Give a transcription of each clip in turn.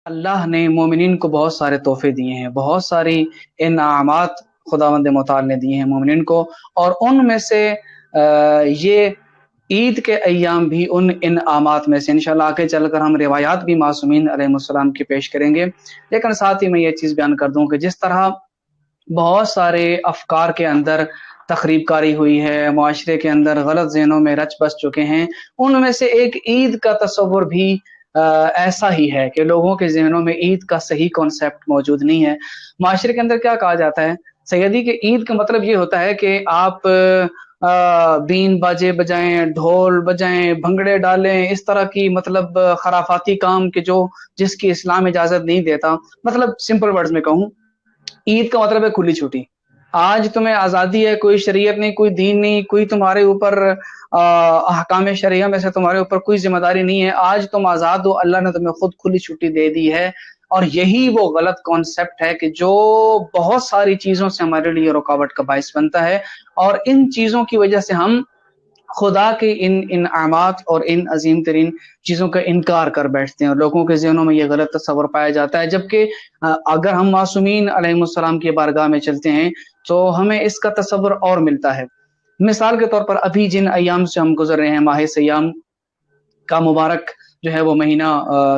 अल्लाह ने मोमिनीन को बहुत सारे तोहफे दिए हैं, बहुत सारी इनामात खुदावंद मुताल ने दिए हैं मोमिनीन को। और उनमें से ये ईद के अय्याम भी उन इनामात में से इंशाल्लाह आगे चलकर हम रिवायात भी मासूमीन अलैहिस्सलाम की पेश करेंगे। लेकिन साथ ही मैं ये चीज़ बयान कर दूं कि जिस तरह बहुत सारे अफकार के अंदर तखरीब कारी हुई है, मुआशरे के अंदर गलत ज़हनों में रच बस चुके हैं, उनमें से एक ईद का तस्वुर भी ऐसा ही है कि लोगों के ज़हनों में ईद का सही कॉन्सेप्ट मौजूद नहीं है। माशरे के अंदर क्या कहा जाता है, सैयदी के ईद का मतलब ये होता है कि आप बीन बाजे बजाएं, ढोल बजाएं, भंगड़े डालें, इस तरह की मतलब खराफाती काम के जो जिसकी इस्लाम इजाज़त नहीं देता। मतलब सिंपल वर्ड्स में कहूँ, ईद का मतलब है खुली छुट्टी। आज तुम्हें आज़ादी है, कोई शरीयत नहीं, कोई दीन नहीं, कोई तुम्हारे ऊपर अहकाम शरिया में से तुम्हारे ऊपर कोई ज़िम्मेदारी नहीं है। आज तुम आज़ाद हो, अल्लाह ने तुम्हें खुद खुली छुट्टी दे दी है। और यही वो गलत कॉन्सेप्ट है कि जो बहुत सारी चीज़ों से हमारे लिए रुकावट का बाइस बनता है। और इन चीज़ों की वजह से हम खुदा के इन इनामात और इन अजीम तरीन चीज़ों का इनकार कर बैठते हैं और लोगों के ज़हनों में ये गलत तस्वुर पाया जाता है। जबकि अगर हम मासूमीन अलैहिस्सलाम की बारगाह में चलते हैं तो हमें इसका तस्वुर और मिलता है। मिसाल के तौर पर अभी जिन अय्याम से हम गुजर रहे हैं, माह सियाम का मुबारक जो है वो महीना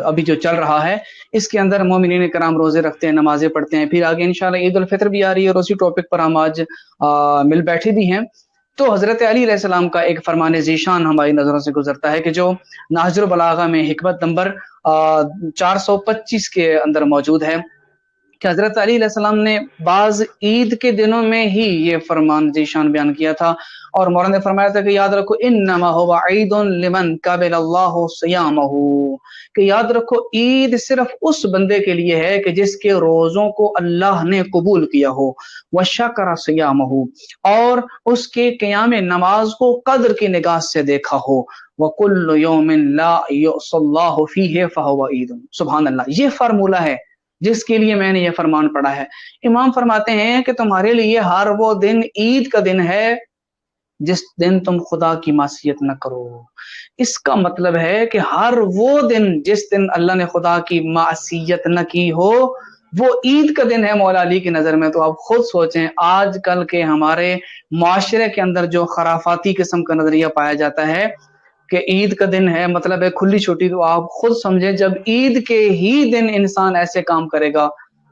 अभी जो चल रहा है, इसके अंदर मोमिनीन कराम रोजे रखते हैं, नमाजें पढ़ते हैं। फिर आगे इंशाल्लाह ईद उल फित्र भी आ रही है और उसी टॉपिक पर हम आज मिल बैठे भी हैं। तो हज़रत अली अलैहिस्सलाम का एक फरमान ज़ीशान हमारी नज़रों से गुजरता है कि जो नहजुल बलागा में हिकमत नंबर 425 के अंदर मौजूद है कि हज़रत अली अलैहिस्सलाम ने बाज़ ईद के दिनों में ही ये फरमान ज़ीशान बयान किया था। और मौलाना ने फरमाया था कि याद रखो, इन्नमा हुवा ईदुन लिमन क़बलल्लाहु सियामहु, कि याद रखो ईद सिर्फ उस बंदे के लिए है कि जिसके रोज़ों को अल्लाह ने कबूल किया हो, व शकरा सियामहु, और उसके क़ियाम नमाज को कद्र की निगाह से देखा हो, व कुल्लु यौमिन ला युसल्लाहु फीहि फहुवा ईदुन। सुभान अल्लाह, ये फार्मूला है जिसके लिए मैंने ये फरमान पढ़ा है। इमाम फरमाते हैं कि तुम्हारे लिए हर वो दिन ईद का दिन है जिस दिन तुम खुदा की मासियत न करो। इसका मतलब है कि हर वो दिन जिस दिन अल्लाह ने खुदा की मासियत न की हो, वो ईद का दिन है मौला अली की नजर में। तो आप खुद सोचें, आजकल के हमारे माशरे के अंदर जो खराफाती किस्म का नजरिया पाया जाता है कि ईद का दिन है मतलब है खुली छुट्टी, तो आप खुद समझें जब ईद के ही दिन इंसान ऐसे काम करेगा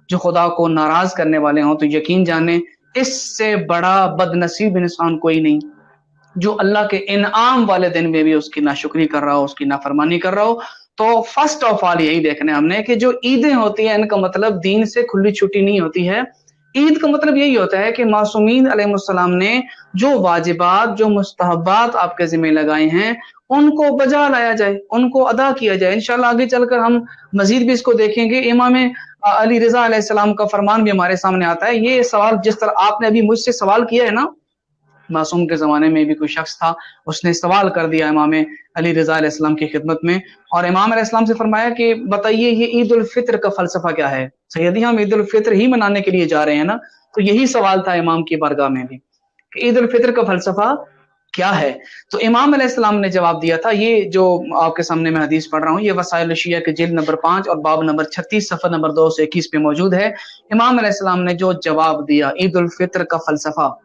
जो खुदा को नाराज करने वाले हों, तो यकीन जाने इससे बड़ा बदनसीब इंसान कोई नहीं जो अल्लाह के इनाम वाले दिन में भी उसकी नाशुक्री कर रहा हो, उसकी नाफरमानी कर रहा हो। तो फर्स्ट ऑफ ऑल यही देखना है हमने कि जो ईदें होती हैं इनका मतलब दीन से खुली छुट्टी नहीं होती है। ईद का मतलब यही होता है कि मासूमीन अलैहिस्सलाम ने जो वाजिबात, जो मुस्तहबात आपके ज़िम्मे लगाए हैं, उनको बजा लाया जाए, उनको अदा किया जाए। इंशाल्लाह आगे चलकर हम मज़ीद भी इसको देखेंगे। इमाम अली रिज़ा अलैहिस्सलाम का फरमान भी हमारे सामने आता है। ये सवाल जिस तरह आपने अभी मुझसे सवाल किया है ना, मासूम के ज़माने में भी कोई शख्स था, उसने सवाल कर दिया इमाम अली रज़ा अलैहिस्सलाम की खिदमत में, और इमाम अलैहिस्सलाम से फरमाया कि बताइए ये ईद उल फित्र का फ़लसफ़ा क्या है? सैयदी हम ईद उल फित्र ही मनाने के लिए जा रहे हैं ना? तो यही सवाल था इमाम की बारगाह में भी कि ईद उल फित्र का फ़लसफ़ा क्या है? तो इमाम अलैहिस्सलाम ने जवाब दिया था, ये जो आपके सामने मैं हदीस पढ़ रहा हूँ, ये वसाइल शिया के जिल्द नंबर 5 और बाब नंबर 36 सफ़ा नंबर 221 पे मौजूद है। इमाम अलैहिस्सलाम ने जो जवाब दिया ईद उल फित्र का फ़लसफ़ा,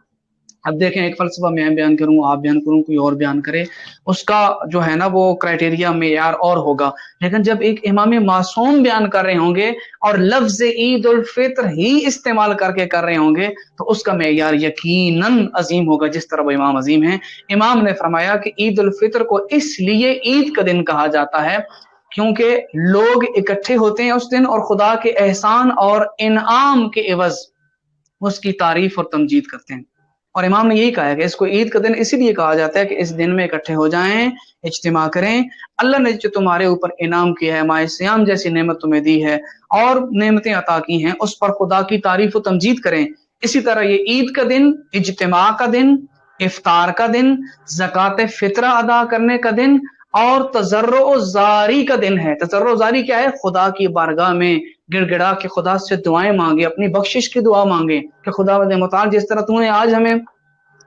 अब देखें एक फ़लसफ़ा मैं बयान करूँ, आप बयान करूँ, कोई और बयान करे, उसका जो है ना वो क्राइटेरिया मेयार और होगा। लेकिन जब एक इमाम मासूम बयान कर रहे होंगे और लफ्ज़ ईद उल फित्र ही इस्तेमाल करके कर रहे होंगे, तो उसका मेयार यकीनन अज़ीम होगा, जिस तरह वो इमाम अज़ीम हैं। इमाम ने फरमाया कि ईद उल फित्र को इसलिए ईद का दिन कहा जाता है क्योंकि लोग इकट्ठे होते हैं उस दिन और खुदा के एहसान और इनाम के एवज़ उसकी तारीफ और तमजीद करते हैं। और इमाम ने यही कहा है कि इसको ईद का दिन इसीलिए कहा जाता है कि इस दिन में इकट्ठे हो जाएं, इज्तिमा करें। अल्लाह ने जो तुम्हारे ऊपर इनाम किया है, माह सियाम जैसी नेमत तुम्हें दी है और नेमतें अता की हैं, उस पर खुदा की तारीफ और तमजीद करें। इसी तरह ये ईद का दिन, इज्तिमा का दिन, इफ्तार का दिन, ज़कात फित्रा अदा करने का दिन और तजर्रो जारी का दिन है। तजर्रो जारी क्या है? खुदा की बारगाह में गिड़गिड़ा के खुदा से दुआएं मांगे, अपनी बख्शिश की दुआ मांगे कि खुदा मुताल जिस तरह तूने आज हमें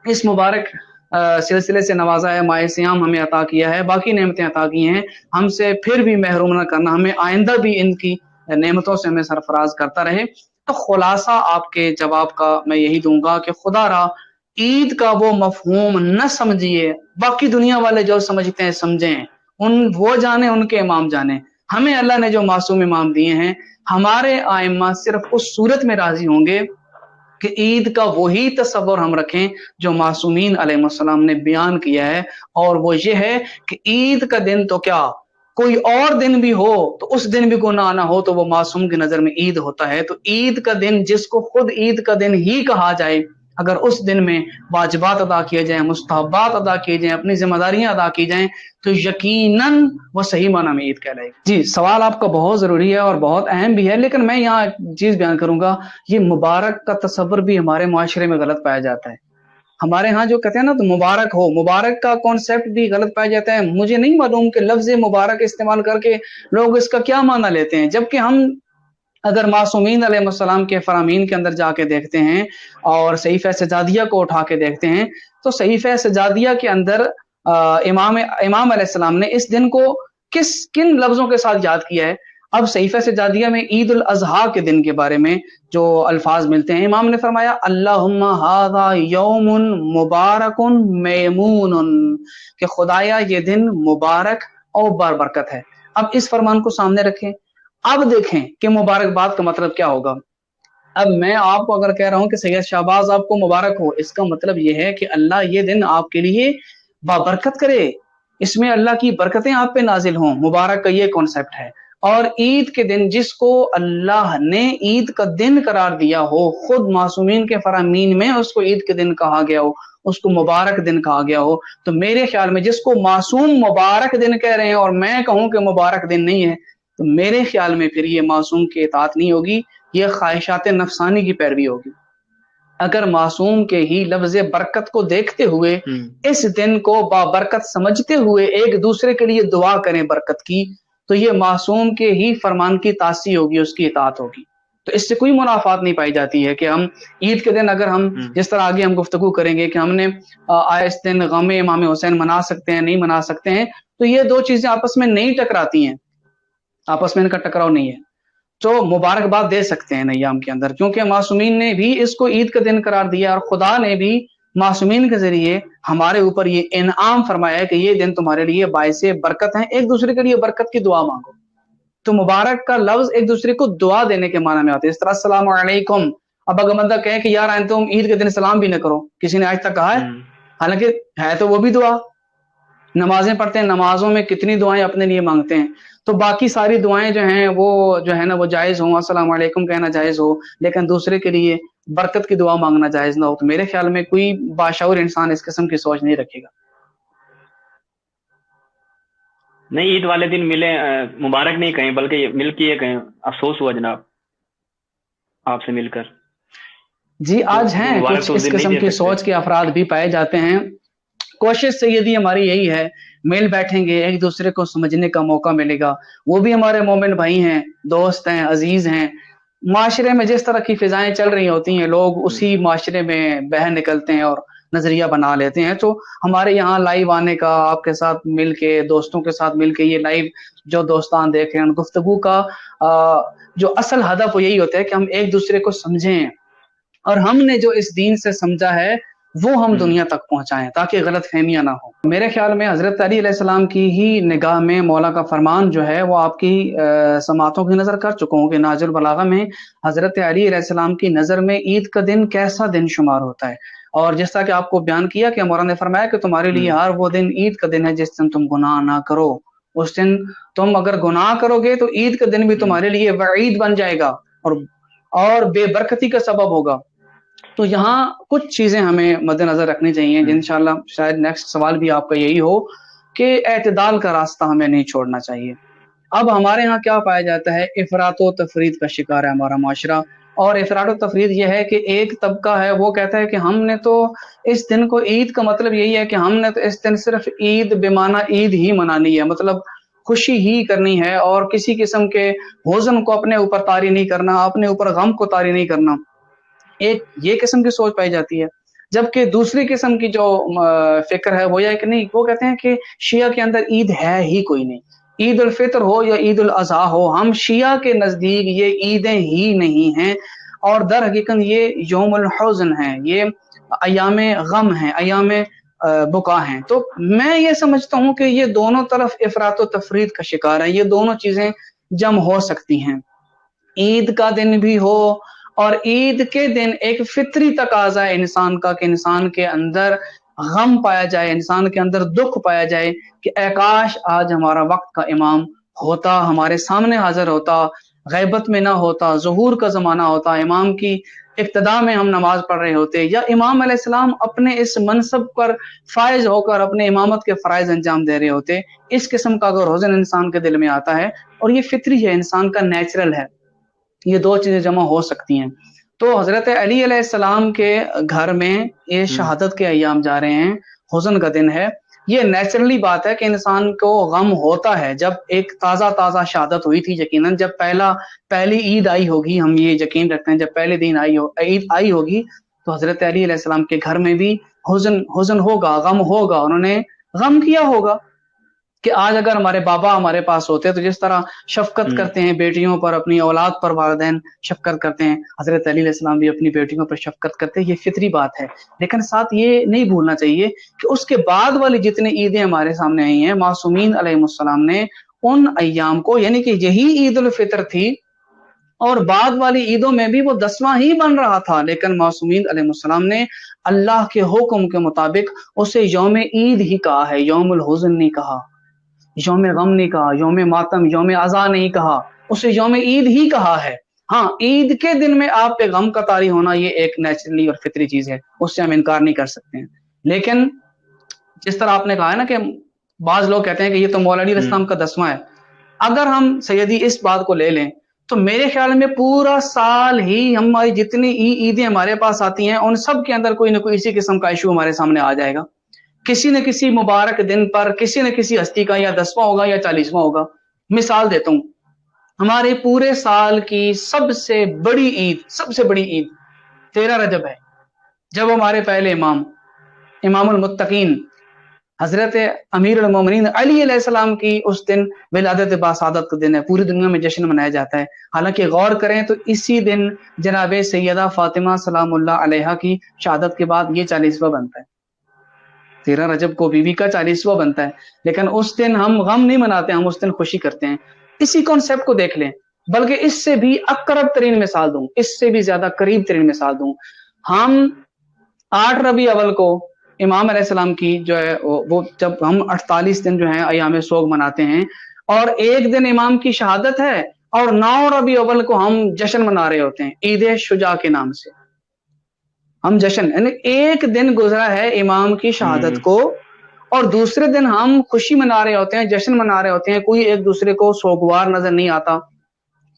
इस मुबारक सिलसिले से नवाजा है, माह सियाम हमें अता किया है, बाकी नेमतें अता की हैं, हमसे फिर भी महरूम न करना, हमें आइंदा भी इनकी नेमतों से हमें सरफराज करता रहे। तो खुलासा आपके जवाब का मैं यही दूंगा कि खुदा रा ईद का वो मफहूम न समझिए, बाकी दुनिया वाले जो समझते हैं समझें, वो जाने, उनके इमाम जाने। हमें अल्लाह ने जो मासूम इमाम दिए हैं, हमारे आइम्मा सिर्फ उस सूरत में राजी होंगे कि ईद का वही तस्वर हम रखें जो मासूमीन अलैहिस्सलाम ने बयान किया है, और वो ये है कि ईद का दिन तो क्या, कोई और दिन भी हो तो उस दिन भी गुनाह ना हो तो वो मासूम की नजर में ईद होता है। तो ईद का दिन जिसको खुद ईद का दिन ही कहा जाए, अगर उस दिन में वाजिबात अदा किए जाएं, मुस्तहब्बात अदा किए जाएं, अपनी जिम्मेदारियां अदा की जाएं, तो यकीनन वो सही माना में ईद कहलाएगी। जी, सवाल आपका बहुत जरूरी है और बहुत अहम भी है, लेकिन मैं यहाँ एक चीज बयान करूंगा, ये मुबारक का तस्वर भी हमारे माशरे में गलत पाया जाता है। हमारे यहाँ जो कहते हैं ना, तो मुबारक हो, मुबारक का कॉन्सेप्ट भी गलत पाया जाता है। मुझे नहीं मालूम कि लफ्ज मुबारक इस्तेमाल करके लोग इसका क्या माना लेते हैं, जबकि हम अगर मासूमीन अलैहिस्सलाम के फरामीन के अंदर जाके देखते हैं और सहीफे सजादिया को उठा के देखते हैं, तो सहीफे सजादिया के अंदर इमाम अलैहिस्सलाम ने इस दिन को किन लफ्जों के साथ याद किया है। अब सहीफे सजादिया में ईद उल अजहा के दिन के बारे में जो अल्फाज मिलते हैं, इमाम ने फरमाया अल्लाहुम्मा हाज़ा यौमुन मुबारकुन मैमूनुन, कि खुदाया ये दिन मुबारक और बारबरकत है। अब इस फरमान को सामने रखें, अब देखें कि मुबारकबाद का मतलब क्या होगा। अब मैं आपको अगर कह रहा हूं कि सैयद शाहबाज आपको मुबारक हो, इसका मतलब यह है कि अल्लाह ये दिन आपके लिए बाबरकत करे, इसमें अल्लाह की बरकतें आप पे नाजिल हों। मुबारक का ये कॉन्सेप्ट है। और ईद के दिन जिसको अल्लाह ने ईद का दिन करार दिया हो, खुद मासूमीन के फरामीन में उसको ईद के दिन कहा गया हो, उसको मुबारक दिन कहा गया हो, तो मेरे ख्याल में जिसको मासूम मुबारक दिन कह रहे हैं और मैं कहूं कि मुबारक दिन नहीं है, तो मेरे ख्याल में फिर ये मासूम की इताअत नहीं होगी, ये ख्वाहिशात नफसानी की पैरवी होगी। अगर मासूम के ही लफ्ज बरकत को देखते हुए, इस दिन को बाबरकत समझते हुए एक दूसरे के लिए दुआ करें बरकत की, तो ये मासूम के ही फरमान की तासी होगी, उसकी इताअत होगी। तो इससे कोई मुनाफात नहीं पाई जाती है कि हम ईद के दिन, अगर हम जिस तरह आगे हम गुफ्तगू करेंगे कि हमने इस दिन गम इमाम हुसैन मना सकते हैं, नहीं मना सकते हैं, तो ये दो चीजें आपस में नहीं टकराती हैं, आपस में इनका टकराव नहीं है। तो मुबारकबाद दे सकते हैं नय्याम के अंदर, क्योंकि मासूमीन ने भी इसको ईद का दिन करार दिया और खुदा ने भी मासूमीन के जरिए हमारे ऊपर ये इनाम फरमाया है कि ये दिन तुम्हारे लिए बाइसे बरकत है, एक दूसरे के लिए बरकत की दुआ मांगो। तो मुबारक का लफ्ज एक दूसरे को दुआ देने के माना में आता है। इस तरह अस्सलाम वालेकुम, अब अगर बंदा कहे कि यार तुम ईद के दिन सलाम भी न करो, किसी ने आज तक कहा है? हालांकि है तो वो भी दुआ। नमाजें पढ़ते हैं, नमाजों में कितनी दुआएं अपने लिए मांगते हैं, तो बाकी सारी दुआएं जो हैं वो जो है ना वो जायज हो, अस्सलाम वालेकुम कहना जायज हो, लेकिन दूसरे के लिए बरकत की दुआ मांगना जायज ना हो, तो मेरे ख्याल में कोई बाशऊर इंसान इस किस्म की सोच नहीं रखेगा। नहीं, ईद वाले दिन मिले, मुबारक नहीं कहें बल्कि मिल के ये कहें अफसोस हुआ जनाब आपसे मिलकर। जी, आज हैं कुछ इस किस्म की सोच के अफराद भी पाए जाते हैं। कोशिश सैयदी हमारी यही है, मिल बैठेंगे, एक दूसरे को समझने का मौका मिलेगा। वो भी हमारे मोमिन भाई हैं, दोस्त हैं, अजीज हैं। माशरे में जिस तरह की फिजाएं चल रही होती हैं, लोग उसी माशरे में बह निकलते हैं और नजरिया बना लेते हैं। तो हमारे यहाँ लाइव आने का, आपके साथ मिलके, दोस्तों के साथ मिलके, ये लाइव जो दोस्तान देख रहे हैं, गुफ्तगू का जो असल हदफ वो यही होता है कि हम एक दूसरे को समझें और हमने जो इस दीन से समझा है वो हम दुनिया तक पहुंचाएं, ताकि गलत फहमियां ना हो। मेरे ख्याल में हजरत अली अलैहिस्सलाम की ही निगाह में मौला का फरमान जो है वो आपकी समातों की नजर कर चुका हूँ कि नाजुल बलागा में हजरत अली अलैहिस्सलाम की नजर में ईद का दिन कैसा दिन शुमार होता है। और जिस तरह कि आपको बयान किया कि मौला ने फरमाया कि तुम्हारे लिए हर वो दिन ईद का दिन है जिस दिन तुम गुनाह ना करो। उस दिन तुम अगर गुनाह करोगे तो ईद का दिन भी तुम्हारे लिए वईद बन जाएगा और बेबरकती का सबब होगा। तो यहाँ कुछ चीजें हमें मद्देनजर रखनी चाहिए। इंशाल्लाह शायद नेक्स्ट सवाल भी आपका यही हो कि एतदाल का रास्ता हमें नहीं छोड़ना चाहिए। अब हमारे यहाँ क्या पाया जाता है, इफरात व तफरीद का शिकार है हमारा माशरा। और इफरात व तफरीद यह है कि एक तबका है वो कहता है कि हमने तो इस दिन को, ईद का मतलब यही है कि हमने तो इस दिन सिर्फ ईद बेमाना ईद ही मनानी है, मतलब खुशी ही करनी है और किसी किस्म के हुज़्न को अपने ऊपर तारी नहीं करना, अपने ऊपर गम को तारी नहीं करना। एक ये किस्म की सोच पाई जाती है। जबकि दूसरी किस्म की जो फिक्र है वो यह कि नहीं, वो कहते हैं कि शिया के अंदर ईद है ही कोई नहीं, عید الفطر ہو یا عید الاضحیٰ ہو، ہم شیعہ کے نزدیک یہ عیدیں ہی نہیں ہیں، اور در حقیقت یہ یوم الحزن ہیں، یہ ایام غم ہیں، ایام بکا ہیں۔ تو میں یہ سمجھتا ہوں کہ یہ دونوں طرف افراط و تفرید کا شکار ہیں، یہ دونوں چیزیں جمع ہو سکتی ہیں۔ عید کا دن بھی ہو اور عید کے دن ایک فطری تقاضا ہے انسان کا کہ انسان کے اندر غم پایا جائے، انسان کے اندر دکھ پایا جائے کہ اے کاش آج ہمارا وقت کا امام ہوتا، ہمارے سامنے حاضر ہوتا، غیبت میں نہ ہوتا، ظہور کا زمانہ ہوتا، امام کی ابتدا میں ہم نماز پڑھ رہے ہوتے، یا امام علیہ السلام اپنے اس منصب پر فائز ہو کر اپنے امامت کے فرائض انجام دے رہے ہوتے۔ اس قسم کا اگر حزن انسان کے دل میں آتا ہے، اور یہ فطری ہے، انسان کا نیچرل ہے، یہ دو چیزیں جمع ہو سکتی ہیں۔ تو حضرت علی علیہ السلام کے گھر میں یہ شہادت کے ایام جا رہے ہیں، حزن کا دن ہے، یہ نیچرلی بات ہے کہ انسان کو غم ہوتا ہے۔ جب ایک تازہ شہادت ہوئی تھی، یقیناً جب پہلی عید آئی ہوگی، ہم یہ یقین رکھتے ہیں جب پہلے دن عید آئی ہوگی، تو حضرت علی علیہ السلام کے گھر میں بھی حزن ہوگا، غم ہوگا، انہوں نے غم کیا ہوگا کہ آج اگر ہمارے بابا ہمارے پاس ہوتے تو جس طرح شفقت کرتے ہیں بیٹیوں پر، اپنی اولاد پر والدین شفقت کرتے ہیں، حضرت علی علیہ السلام بھی اپنی بیٹیوں پر شفقت کرتے ہیں، یہ فطری بات ہے۔ لیکن ساتھ یہ نہیں بھولنا چاہیے کہ اس کے بعد والی جتنی عیدیں ہمارے سامنے آئی ہیں، معصومین علیہ السلام نے ان ایام کو، یعنی کہ یہی عید الفطر تھی اور بعد والی عیدوں میں بھی وہ 10واں ہی بن رہا تھا، لیکن معصومین علیہ السلام نے اللہ کے حکم کے مطابق اسے یوم عید ہی کہا ہے، یوم الحزن نہیں کہا، یوم غم نہیں کہا، یوم ماتم، یوم عزا نہیں کہا، اسے یوم عید ہی کہا ہے۔ ہاں، عید کے دن میں آپ پہ غم کا طاری ہونا یہ ایک نیچرلی اور فطری چیز ہے، اس سے ہم انکار نہیں کر سکتے ہیں۔ لیکن جس طرح آپ نے کہا ہے نا کہ بعض لوگ کہتے ہیں کہ یہ تو مولا علی علیہ السلام کا 10واں ہے، اگر ہم سیدی اس بات کو لے لیں تو میرے خیال میں پورا سال ہی ہماری جتنی عیدیں ہمارے پاس آتی ہیں ان سب کے اندر کوئی نہ کوئی اسی قسم کا ایشو ہمارے سامنے آ جائے گا، کسی نہ کسی مبارک دن پر کسی نہ کسی ہستی کا یا 10واں ہوگا یا 40واں ہوگا۔ مثال دیتا ہوں، ہمارے پورے سال کی سب سے بڑی عید 13 رجب ہے، جب ہمارے پہلے امام المتقین حضرت امیر المومنین علی علیہ السلام کی اس دن ولادت باسعادت کا دن ہے، پوری دنیا میں جشن منایا جاتا ہے۔ حالانکہ غور کریں تو اسی دن جناب سیدہ فاطمہ سلام اللہ علیہا کی شہادت کے بعد یہ 40واں بنتا ہے، 13 رجب کو بیوی کا 40واں بنتا ہے، لیکن اس دن ہم غم نہیں مناتے، ہم اس دن خوشی کرتے ہیں۔ اسی کانسیپٹ کو دیکھ لیں، بلکہ اس سے بھی اقرب ترین مثال دوں، اس سے بھی زیادہ قریب ترین مثال دوں، ہم 8 ربیع اول کو امام علیہ السلام کی جو ہے وہ جب ہم 48 دن جو ہیں ایام سوگ مناتے ہیں، اور ایک دن امام کی شہادت ہے، اور 9 ربیع اول کو ہم جشن منا رہے ہوتے ہیں عید شجاع کے نام سے، ہم جشن، یعنی ایک دن گزرا ہے امام کی شہادت کو اور دوسرے دن ہم خوشی منا رہے ہوتے ہیں، جشن منا رہے ہوتے ہیں، کوئی ایک دوسرے کو سوگوار نظر نہیں آتا۔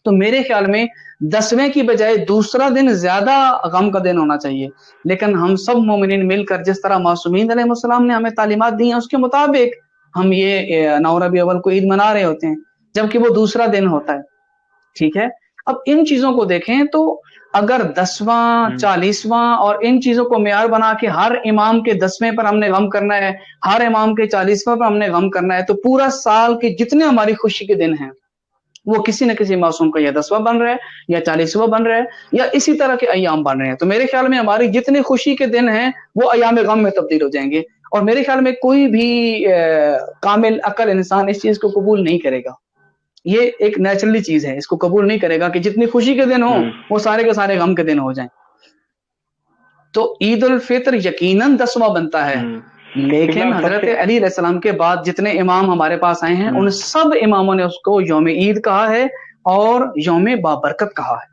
تو میرے خیال میں 10ویں کی بجائے دوسرا دن زیادہ غم کا دن ہونا چاہیے، لیکن ہم سب مومنین مل کر جس طرح معصومین علیہ السلام نے ہمیں تعلیمات دی ہیں اس کے مطابق ہم یہ 9 ربیع اول کو عید منا رہے ہوتے ہیں، جبکہ وہ دوسرا دن ہوتا ہے، ٹھیک ہے۔ اب ان چیزوں کو دیکھیں تو اگر 10واں 40واں اور ان چیزوں کو معیار بنا کے ہر امام کے 10ویں پر ہم نے غم کرنا ہے، ہر امام کے 40واں پر ہم نے غم کرنا ہے، تو پورا سال کے جتنے ہماری خوشی کے دن ہیں وہ کسی نہ کسی معصوم کا یا 10واں بن رہا ہے یا 40واں بن رہا ہے یا اسی طرح کے ایام بن رہے ہیں۔ تو میرے خیال میں ہماری جتنے خوشی کے دن ہیں وہ ایام غم میں تبدیل ہو جائیں گے، اور میرے خیال میں کوئی بھی کامل عقل انسان اس چیز کو قبول نہیں کرے گا، یہ ایک نیچرلی چیز ہے، اس کو قبول نہیں کرے گا کہ جتنی خوشی کے دن ہوں وہ سارے کے سارے غم کے دن ہو جائیں۔ تو عید الفطر یقیناً 10واں بنتا ہے، لیکن حضرت علی علیہ السلام کے بعد جتنے امام ہمارے پاس آئے ہیں ان سب اماموں نے اس کو یوم عید کہا ہے اور یوم بابرکت کہا ہے۔